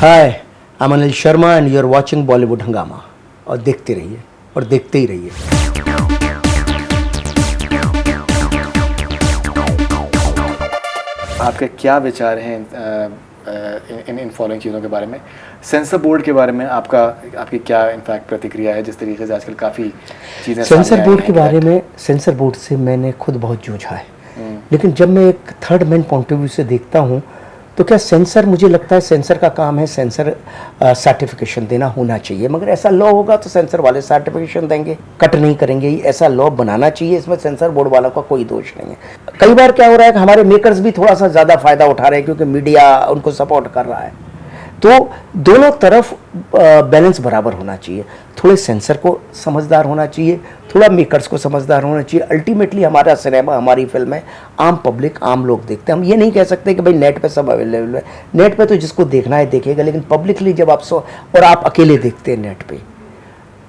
Hi, I am Anil Sharma and you are watching Bollywood Hungama. और देखते रहिए और देखते ही रहिए। आपके क्या विचार हैं इन फॉलोइंग चीज़ों के बारे में? सेंसर बोर्ड के बारे में आपकी क्या इनफैक्ट प्रतिक्रिया है, जिस तरीके से आजकल काफ़ी चीज़ें सेंसर बोर्ड के बारे में, सेंसर बोर्ड से मैंने खुद बहुत जूझा है, लेकिन जब मैं एक third man point of view से देखता हूँ तो क्या सेंसर, मुझे लगता है सेंसर का काम है सेंसर सर्टिफिकेशन देना होना चाहिए, मगर ऐसा लॉ होगा तो सेंसर वाले सर्टिफिकेशन देंगे, कट नहीं करेंगे। ऐसा लॉ बनाना चाहिए, इसमें सेंसर बोर्ड वालों का कोई दोष नहीं है। कई बार क्या हो रहा है कि हमारे मेकर्स भी थोड़ा सा ज़्यादा फ़ायदा उठा रहे हैं क्योंकि मीडिया उनको सपोर्ट कर रहा है। तो दोनों तरफ बैलेंस बराबर होना चाहिए। थोड़े सेंसर को समझदार होना चाहिए, थोड़ा मेकर्स को समझदार होना चाहिए। अल्टीमेटली हमारा सिनेमा, हमारी फिल्में आम पब्लिक, आम लोग देखते हैं। हम ये नहीं कह सकते कि भाई नेट पे सब अवेलेबल है। नेट पे तो जिसको देखना है देखेगा, लेकिन पब्लिकली जब और आप अकेले देखते हैं नेट पे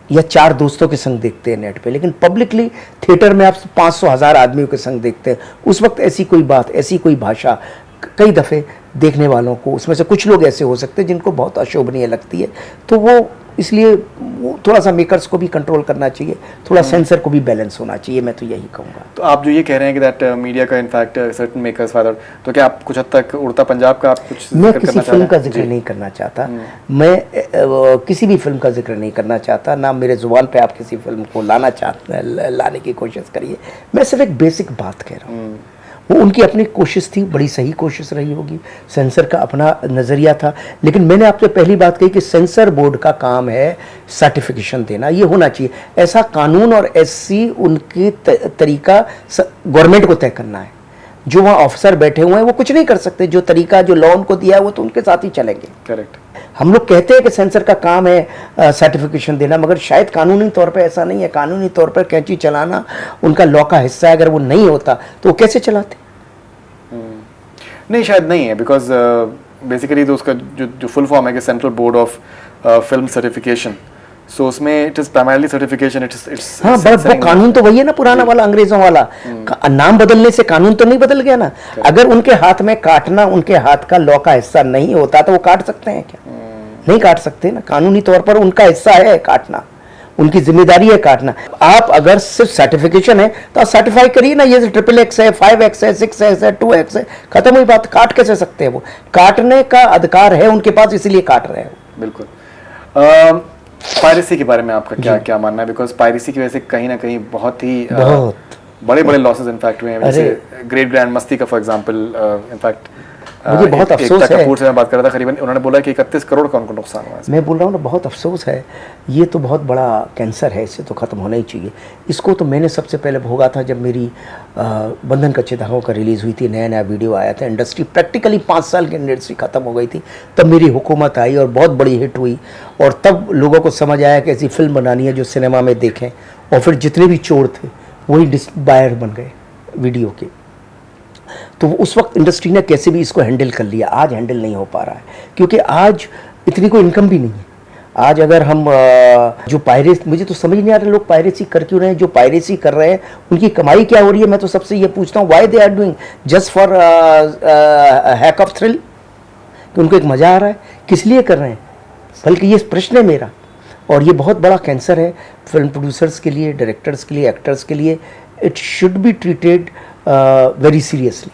या 4 दोस्तों के संग देखते हैं नेट पे, लेकिन पब्लिकली थिएटर में आप 500,000 आदमियों के संग देखते हैं, उस वक्त ऐसी कोई बात, ऐसी कोई भाषा कई दफ़े देखने वालों को, उसमें से कुछ लोग ऐसे हो सकते हैं जिनको बहुत अशोभनीय लगती है। तो वो इसलिए वो थोड़ा सा मेकर्स को भी कंट्रोल करना चाहिए, थोड़ा सेंसर को भी बैलेंस होना चाहिए, मैं तो यही कहूँगा। तो आप जो ये कह रहे हैं कि दैट मीडिया का इनफैक्ट सर्टेन मेकर्स फादर, तो क्या आप कुछ हद तक उड़ता पंजाब का आप कुछ मैं किसी फिल्म का जिक्र नहीं करना चाहता, मैं किसी भी फिल्म का जिक्र नहीं करना चाहता, ना मेरे जुबान पे आप किसी फिल्म को लाने की कोशिश करिए। मैं सिर्फ एक बेसिक बात कह रहा हूँ। वो उनकी अपनी कोशिश थी, बड़ी सही कोशिश रही होगी, सेंसर का अपना नज़रिया था, लेकिन मैंने आपसे पहली बात कही कि सेंसर बोर्ड का काम है सर्टिफिकेशन देना, ये होना चाहिए। ऐसा कानून और ऐसी उनकी तरीका गवर्नमेंट को तय करना है। जो वहाँ ऑफिसर बैठे हुए हैं वो कुछ नहीं कर सकते, जो तरीका, जो लॉ उनको दिया है वो तो उनके साथ ही चलेंगे। करेक्ट। हम लोग कहते हैं कि सेंसर का काम है सर्टिफिकेशन देना, मगर शायद कानूनी तौर पे ऐसा नहीं है। कानूनी तौर पर कैंची चलाना उनका लॉ का हिस्सा है। अगर वो नहीं होता तो वो कैसे चलाते? नहीं, शायद नहीं है, बिकॉज बेसिकली तो उसका जो फुल फॉर्म है कि central board of film certification, so उसमें it is primarily certification, it's हाँ, बट वो कानून तो वही है ना, पुराना वाला, अंग्रेजों वाला। नाम बदलने से कानून तो नहीं बदल गया ना। अगर उनके हाथ में काटना उनके हाथ का लॉ का हिस्सा नहीं होता तो वो काट सकते हैं क्या? नहीं काट सकते ना। कानूनी तौर पर उनका हिस्सा है काटना, उनकी जिम्मेदारी है काटना। आप अगर सिर्फ सर्टिफिकेशन है तो आप सर्टिफाई करिए ना, ये XXX है, 5X है, 6X है, 2X है, खत्म हुई बात। काट कैसे सकते हैं? वो काटने का अधिकार है उनके पास, इसलिए काट रहे हैं। बिल्कुल। पायरेसी के बारे में आपका क्या मानना है? बिकॉज पायरेसी की वजह से कहीं ना कहीं बहुत ही बड़े बड़े लॉसेस इनफैक्ट हुए हैं। जैसे ग्रेट ग्रैंड मस्ती का फॉर एग्जांपल, इनफैक्ट मुझे बहुत अफसोस है। कपूर से मैं बात कर रहा था, करीबन उन्होंने बोला कि 31 करोड़ का उनको नुकसान हुआ है। मैं बोल रहा हूँ ना, बहुत अफसोस है। ये तो बहुत बड़ा कैंसर है, इससे तो ख़त्म होना ही चाहिए। इसको तो मैंने सबसे पहले भोगा था जब मेरी बंधन कच्चे धागों का रिलीज़ हुई थी, नया नया वीडियो आया था। इंडस्ट्री प्रैक्टिकली 5 साल की इंडस्ट्री ख़त्म हो गई थी। तब मेरी हुकूमत आई और बहुत बड़ी हिट हुई, और तब लोगों को समझ आया कि ऐसी फिल्म बनानी है जो सिनेमा में देखें। और फिर जितने भी चोर थे वही बायर बन गए वीडियो के। तो उस वक्त इंडस्ट्री ने कैसे भी इसको हैंडल कर लिया। आज हैंडल नहीं हो पा रहा है क्योंकि आज इतनी कोई इनकम भी नहीं है। आज अगर हम जो पायरेसी, मुझे तो समझ नहीं आ रहा लोग पायरेसी कर क्यों रहे हैं। जो पायरेसी कर रहे हैं उनकी कमाई क्या हो रही है? मैं तो सबसे ये पूछता हूँ, why they are doing just for heck of thrill? कि उनको एक मज़ा आ रहा है, किस लिए कर रहे हैं? बल्कि ये प्रश्न है मेरा। और ये बहुत बड़ा कैंसर है फिल्म प्रोड्यूसर्स के लिए, डायरेक्टर्स के लिए, एक्टर्स के लिए। It should be treated very seriously.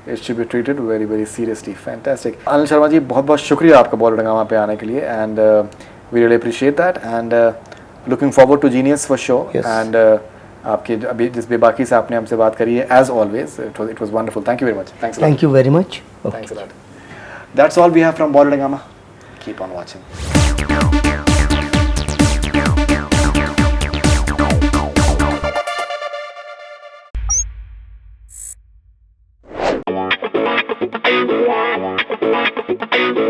It should be treated very very seriously. Fantastic. Anil Sharma ji, बहुत बहुत शुक्रिया आपका बॉलीवुड हंगामा पे आने के लिए, and we really appreciate that, and looking forward to genius for sure. And आपके अभी जिस बेबाकी से आपने हमसे बात करी है, as always it was wonderful. Thank you very much. Thank you very much. Thanks a lot. That's all we have from Bollywood Hungama. Keep on watching. Yeah.